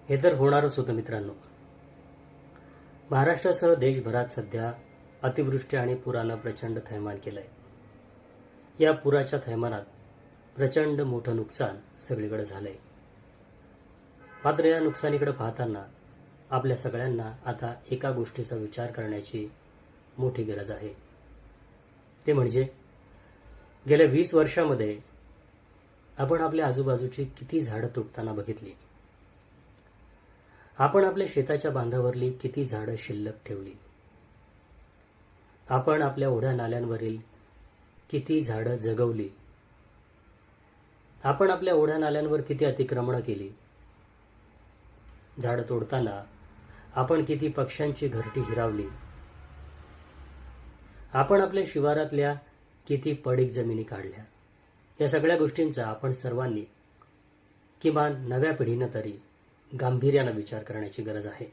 हे तर होणारच होतं मित्रांनो. महाराष्ट्रासह देशभरात सध्या अतिवृष्टी आणि पुरानं प्रचंड थैमान केलंय. या पुराच्या थैमानात प्रचंड मोठं नुकसान सगळीकडे झालंय. मात्र या नुकसानीकडे पाहताना आपल्या सगळ्यांना आता एका गोष्टीचा विचार करण्याची मोठी गरज आहे. ते म्हणजे गेल्या 20 वर्षामध्ये आपण आपल्या आजूबाजूची किती झाडं तुटताना बघितली. आपण आपल्या शेताच्या बांधावरली किती झाडं शिल्लक ठेवली. आपण आपल्या ओढ्या नाल्यांवरील किती झाडं जगवली. आपण आपल्या ओढ्या नाल्यांवर किती अतिक्रमणं केली. झाडं तोडताना आपण किती पक्ष्यांची घरटी हिरावली. आपण आपल्या शिवारातल्या किती पडीक जमिनी काढल्या. या सगळ्या गोष्टींचा आपण सर्वांनी किमान नव्या पिढीनं तरी गांभीर्यानं विचार करण्याची गरज आहे.